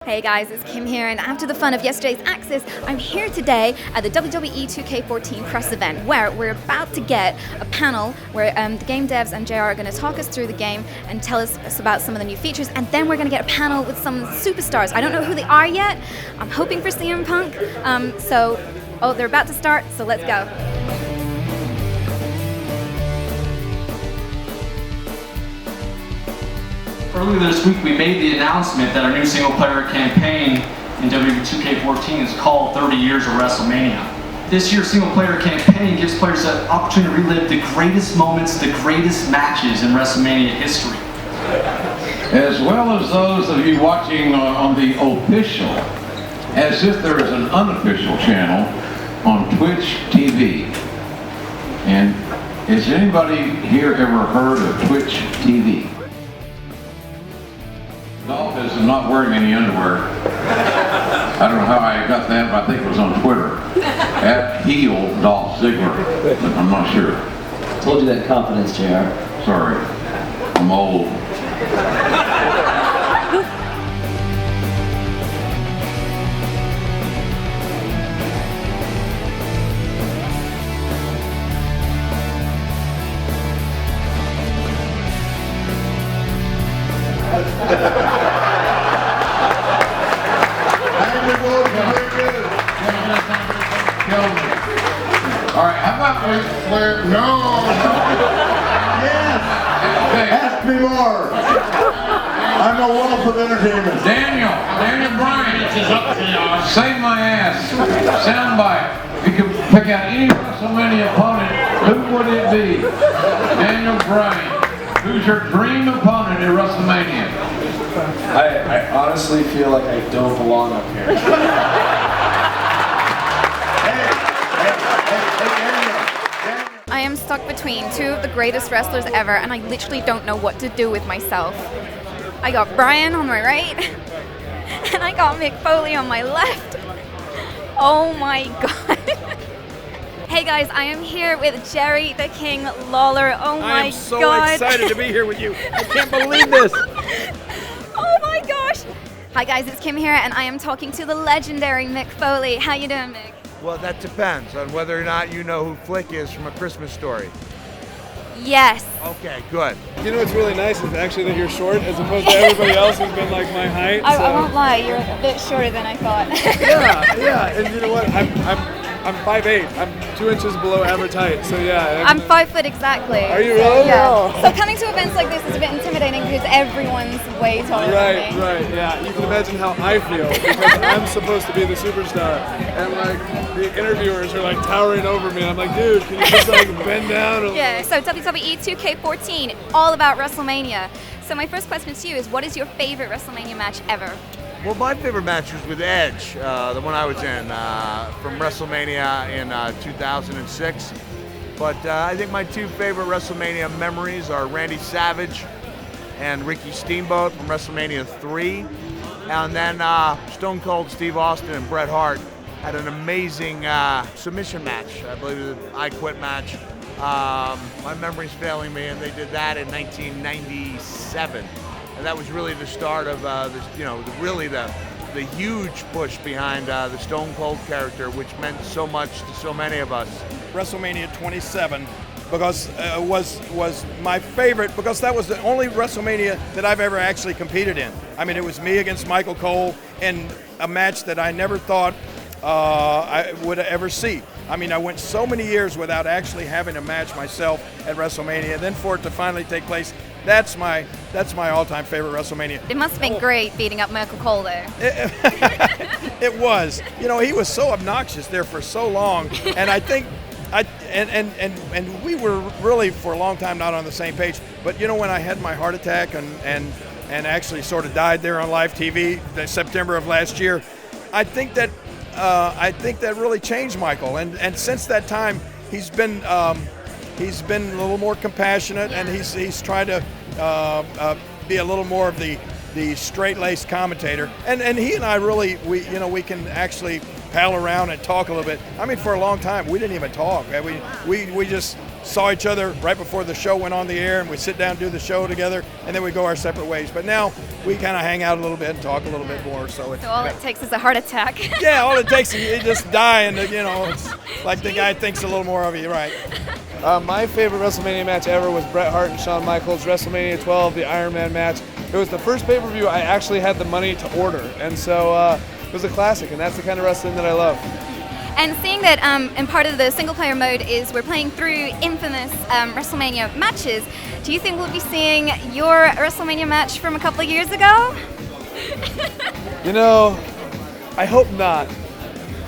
Hey guys, it's Kim here, and after the fun of yesterday's Axis, I'm here today at the WWE 2K14 press event, where we're about to get a panel where the game devs and JR are going to talk us through the game and tell us about some of the new features, and then we're going to get a panel with some superstars. I don't know who they are yet. I'm hoping for CM Punk. They're about to start, so let's go. Earlier this week, we made the announcement that our new single-player campaign in WWE 2K14 is called 30 Years of WrestleMania. This year's single-player campaign gives players the opportunity to relive the greatest moments, the greatest matches in WrestleMania history. As well as those of you watching on the official, as if there is an unofficial channel on Twitch TV. And has anybody here ever heard of Twitch TV? Dolph is not wearing any underwear. I don't know how I got that, but I think it was on Twitter. At heel Dolph Ziggler. But I'm not sure. Told you that confidence, JR. Sorry. I'm old. All right, how about Ric Flair? No! Yes! Okay. Ask me more! I'm a wealth of entertainment. Daniel Bryan, save my ass. Soundbite. If you could pick out any WrestleMania opponent, who would it be? Daniel Bryan. Who's your dream opponent at WrestleMania? I honestly feel like I don't belong up here. I am stuck between two of the greatest wrestlers ever, and I literally don't know what to do with myself. I got Bryan on my right, and I got Mick Foley on my left. Oh my god. Hey guys, I am here with Jerry the King Lawler. Oh my god. I am so excited to be here with you. I can't believe this. Oh my gosh. Hi guys, it's Kim here, and I am talking to the legendary Mick Foley. How you doing, Mick? Well, that depends on whether or not you know who Flick is from A Christmas Story. Yes. Okay, good. You know what's really nice is actually that you're short as opposed to everybody else who's been like my height. I won't lie, you're a bit shorter than I thought. Yeah, and you know what? I'm 5'8". I'm 2 inches below average height, so yeah. I'm 5 foot exactly. Are you really? Yeah. So coming to events like this is a bit intimidating because everyone's way taller than me. Right, yeah. You can imagine how I feel because I'm supposed to be the superstar, and like the interviewers are like towering over me. I'm like, dude, can you just like bend down? Or Yeah. So WWE 2K14, all about WrestleMania. So my first question to you is, what is your favorite WrestleMania match ever? Well, my favorite match was with Edge, the one I was in from WrestleMania in 2006. But I think my two favorite WrestleMania memories are Randy Savage and Ricky Steamboat from WrestleMania 3. And then Stone Cold Steve Austin and Bret Hart had an amazing submission match. I believe it was an I Quit match. My memory's failing me, and they did that in 1997. And that was really the start of the huge push behind the Stone Cold character, which meant so much to so many of us. WrestleMania 27 because was my favorite because that was the only WrestleMania that I've ever actually competed in. I mean, it was me against Michael Cole in a match that I never thought I would ever see. I mean, I went so many years without actually having a match myself at WrestleMania, and then for it to finally take place, that's my all-time favorite WrestleMania. It must have been great beating up Michael Cole there. It was. You know, he was so obnoxious there for so long, and I think and we were really for a long time not on the same page. But you know, when I had my heart attack and actually sort of died there on live TV in September of last year, I think that really changed Michael, and since that time he's been a little more compassionate, and he's tried to be a little more of the straight-laced commentator, and he and I really we can actually pal around and talk a little bit. I mean, for a long time we didn't even talk. We just saw each other right before the show went on the air, and we sit down and do the show together, and then we go our separate ways. But now we kind of hang out a little bit and talk a little bit more. So all it takes is a heart attack. Yeah, all it takes is you just die, and it's like the guy thinks a little more of you, right? My favorite WrestleMania match ever was Bret Hart and Shawn Michaels, WrestleMania 12, the Iron Man match. It was the first pay-per-view I actually had the money to order, and so it was a classic, and that's the kind of wrestling that I love. And seeing that and part of the single-player mode is we're playing through infamous WrestleMania matches, do you think we'll be seeing your WrestleMania match from a couple of years ago? I hope not,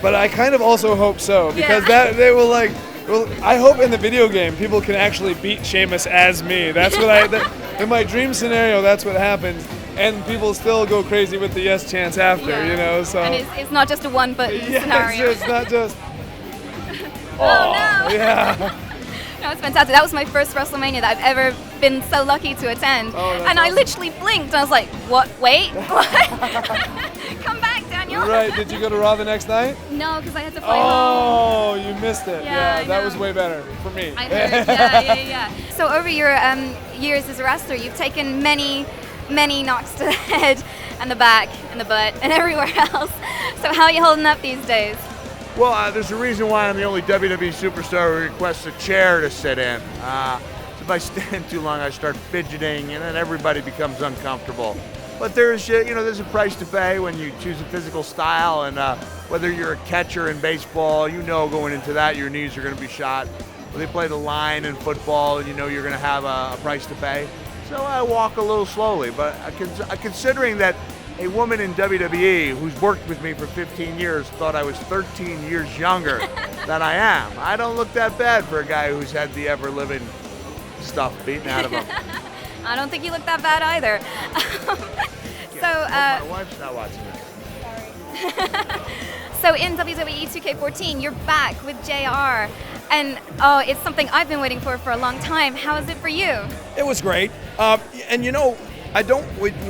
but I kind of also hope so, because they will I hope in the video game people can actually beat Sheamus as me. That's what in my dream scenario, that's what happens. And people still go crazy with the yes chants after, so. And it's not just a one-button scenario. It's not just. Oh no! Yeah. No, it's fantastic. That was my first WrestleMania that I've ever been so lucky to attend. And I literally blinked and I was like, what? Wait? What? Come back, Daniel. Right. Did you go to Raw the next night? No, because I had to fly home. Oh, you missed it. Yeah, that was way better for me. I heard. Yeah. So over your years as a wrestler, you've taken many knocks to the head and the back and the butt and everywhere else. So how are you holding up these days? Well, there's a reason why I'm the only WWE superstar who requests a chair to sit in. So if I stand too long, I start fidgeting, and then everybody becomes uncomfortable. But there's a price to pay when you choose a physical style, and whether you're a catcher in baseball, going into that your knees are going to be shot. When they play the line in football, and you're going to have a price to pay. So I walk a little slowly, but considering that a woman in WWE who's worked with me for 15 years thought I was 13 years younger than I am, I don't look that bad for a guy who's had the ever-living stuff beaten out of him. I don't think you look that bad either. My wife's not watching this. So in WWE 2K14, you're back with JR. And it's something I've been waiting for a long time. How is it for you? It was great. And we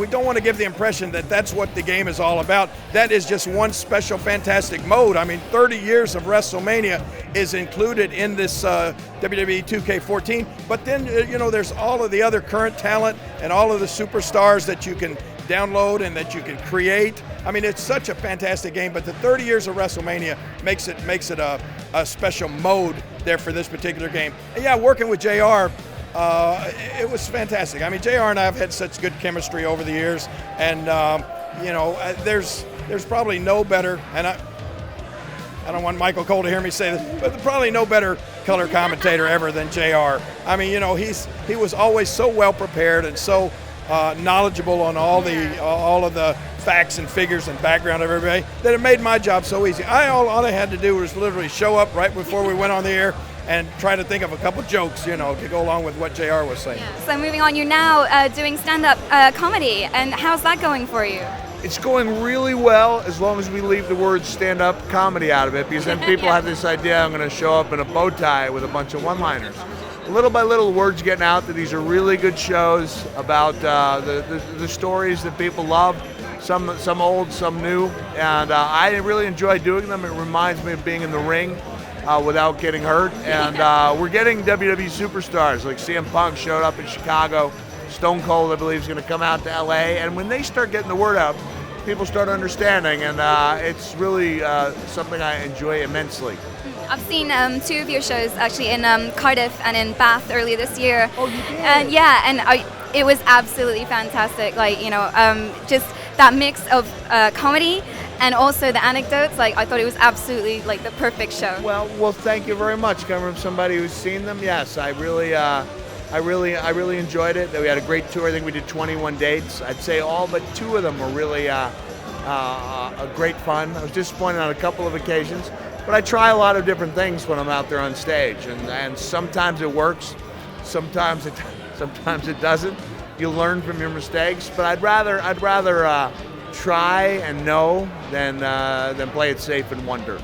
don't want to give the impression that that's what the game is all about. That is just one special, fantastic mode. I mean, 30 years of WrestleMania is included in this WWE 2K14. But then, there's all of the other current talent and all of the superstars that you can download and that you can create. I mean, it's such a fantastic game, but the 30 years of WrestleMania makes it a special mode there for this particular game. And yeah, working with JR, it was fantastic. I mean, JR and I have had such good chemistry over the years, and there's probably no better, and I don't want Michael Cole to hear me say this, but probably no better color commentator ever than JR. I mean, he was always so well prepared and so knowledgeable on all of the facts and figures and background of everybody that it made my job so easy. All I had to do was literally show up right before we went on the air and try to think of a couple jokes, to go along with what JR was saying. Yeah. So moving on, you're now doing stand-up comedy, and how's that going for you? It's going really well as long as we leave the word stand-up comedy out of it, because then people have this idea I'm going to show up in a bow tie with a bunch of one-liners. Little by little, word's getting out that these are really good shows about the stories that people love, some old, some new, and I really enjoy doing them. It reminds me of being in the ring without getting hurt, and we're getting WWE superstars, like CM Punk showed up in Chicago, Stone Cold, I believe, is going to come out to LA, and when they start getting the word out, people start understanding, and it's really something I enjoy immensely. I've seen two of your shows actually in Cardiff and in Bath earlier this year. Oh, you did? And it was absolutely fantastic. Just that mix of comedy and also the anecdotes. I thought it was absolutely the perfect show. Well, thank you very much. Coming from somebody who's seen them, yes, I really enjoyed it. We had a great tour. I think we did 21 dates. I'd say all but 2 of them were really a great fun. I was disappointed on a couple of occasions. But I try a lot of different things when I'm out there on stage, and sometimes it works, sometimes it doesn't. You learn from your mistakes, but I'd rather try and know than play it safe and wonder.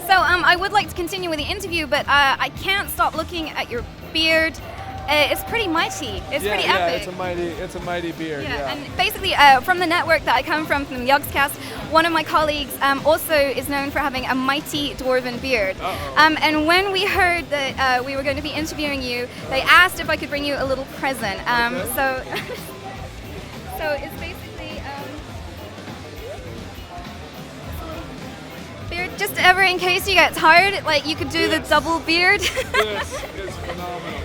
So I would like to continue with the interview, but I can't stop looking at your beard It's pretty mighty. It's pretty Yeah, epic. it's a mighty beard. Yeah. And basically, from the network that I come from Yogscast, one of my colleagues also is known for having a mighty dwarven beard. And when we heard that we were going to be interviewing you, they asked if I could bring you a little present. So, so it's basically beard. Just ever in case you get tired, like you could do the double beard. This is phenomenal.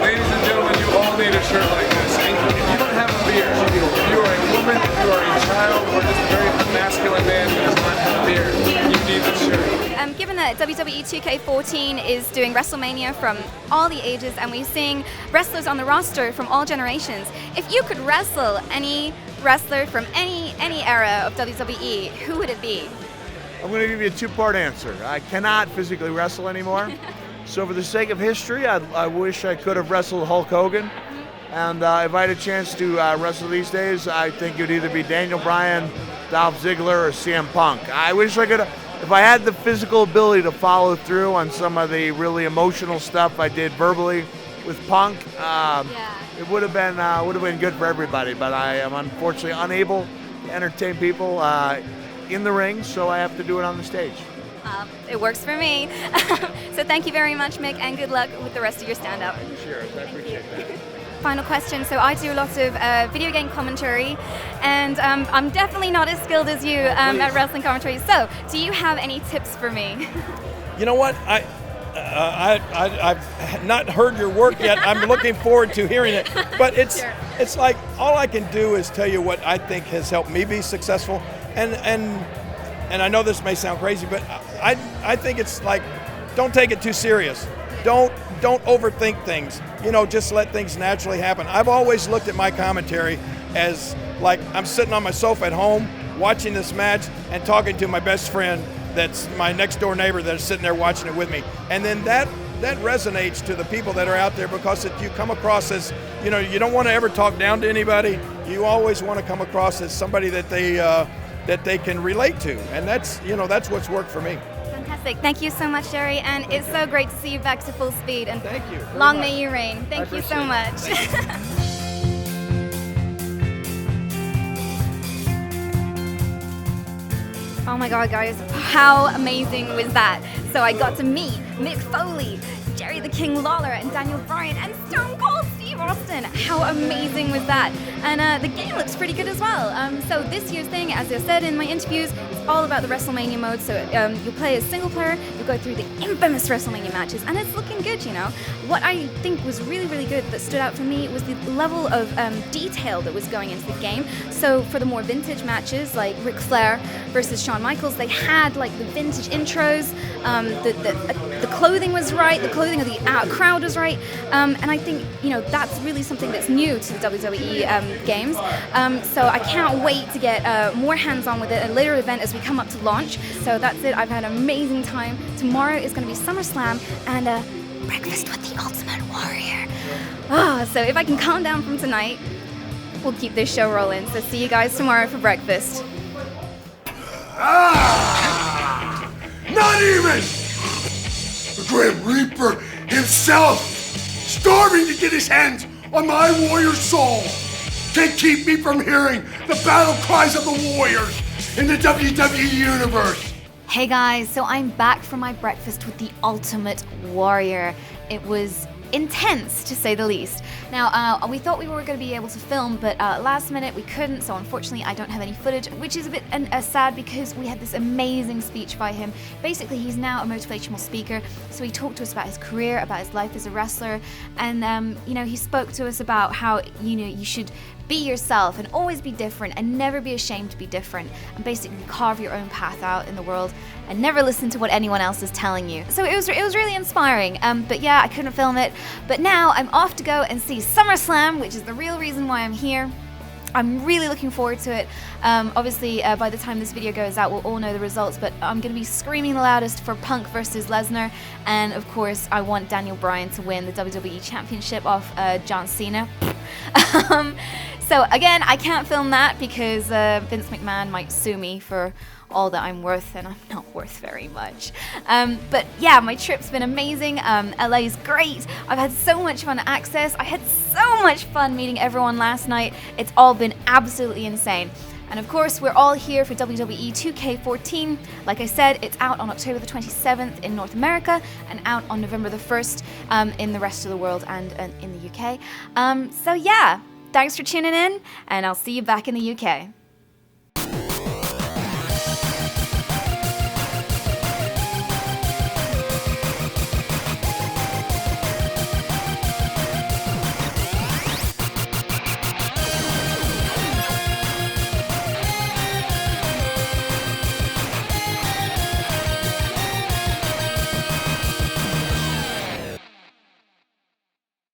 Ladies and gentlemen, you all need a shirt like this. And if you don't have a beard, if you are a woman, if you are a child, or just a very masculine man who does not have a beard, you need this shirt. Given that WWE 2K14 is doing WrestleMania from all the ages and we're seeing wrestlers on the roster from all generations, if you could wrestle any wrestler from any era of WWE, who would it be? I'm going to give you a two-part answer. I cannot physically wrestle anymore. So for the sake of history, I wish I could have wrestled Hulk Hogan. And if I had a chance to wrestle these days, I think it would either be Daniel Bryan, Dolph Ziggler, or CM Punk. I wish I could have, if I had the physical ability to follow through on some of the really emotional stuff I did verbally with Punk, it would have been good for everybody. But I am unfortunately unable to entertain people in the ring, so I have to do it on the stage. It works for me. So thank you very much, Mick, and good luck with the rest of your stand-up. Cheers, I appreciate that. Final question. So I do a lot of video game commentary, and I'm definitely not as skilled as you at wrestling commentary. So do you have any tips for me? You know what? I've not heard your work yet. I'm looking forward to hearing it. But it's like all I can do is tell you what I think has helped me be successful. And I know this may sound crazy, but I think it's like, don't take it too serious. Don't overthink things. You know, just let things naturally happen. I've always looked at my commentary as like I'm sitting on my sofa at home watching this match and talking to my best friend that's my next door neighbor that's sitting there watching it with me. And then that resonates to the people that are out there, because if you come across as, you know, you don't want to ever talk down to anybody. You always want to come across as somebody that they can relate to, and that's what's worked for me. Fantastic. Thank you so much, Jerry, and it's so great to see you back to full speed. And thank you. Long may you reign. Thank you so much. Oh my God, guys, how amazing was that? So I got to meet Mick Foley, Jerry the King Lawler, and Daniel Bryan, and Stone Cold Steve Austin. How amazing was that? And the game looks pretty good as well. So this year's thing, as I said in my interviews, is all about the WrestleMania mode. So you'll play as single player, you'll go through the infamous WrestleMania matches, and it's looking good, you know. What I think was really, really good that stood out for me was the level of detail that was going into the game. So for the more vintage matches, like Ric Flair versus Shawn Michaels, they had like the vintage intros, the clothing was right, the clothing of the crowd was right, and I think, you know, that's really something that's new to the WWE games. So I can't wait to get more hands-on with it at a later event as we come up to launch. So that's it. I've had an amazing time. Tomorrow is going to be Summerslam and breakfast with the Ultimate Warrior. So if I can calm down from tonight, we'll keep this show rolling. So see you guys tomorrow for breakfast. Not even the Grim Reaper himself, starving to get his hands on my warrior soul, can keep me from hearing the battle cries of the warriors in the WWE Universe. Hey guys, so I'm back for my breakfast with the Ultimate Warrior. It was intense, to say the least. Now, we thought we were going to be able to film, but last minute we couldn't, so unfortunately I don't have any footage, which is a bit sad because we had this amazing speech by him. Basically, he's now a motivational speaker, so he talked to us about his career, about his life as a wrestler, and you know, he spoke to us about how, you know, you should be yourself and always be different and never be ashamed to be different, and basically carve your own path out in the world and never listen to what anyone else is telling you. So it was really inspiring, but yeah, I couldn't film it. But now I'm off to go and see SummerSlam, which is the real reason why I'm here. I'm really looking forward to it. Obviously, by the time this video goes out, we'll all know the results, but I'm going to be screaming the loudest for Punk versus Lesnar, and of course, I want Daniel Bryan to win the WWE Championship off John Cena. So again, I can't film that because Vince McMahon might sue me for all that I'm worth, and I'm not worth very much. But yeah, my trip's been amazing. LA's great. I've had so much fun at Access. I had so much fun meeting everyone last night. It's all been absolutely insane. And of course, we're all here for WWE 2K14. Like I said, it's out on October the 27th in North America and out on November the 1st in the rest of the world and in the UK. So yeah, thanks for tuning in, and I'll see you back in the UK.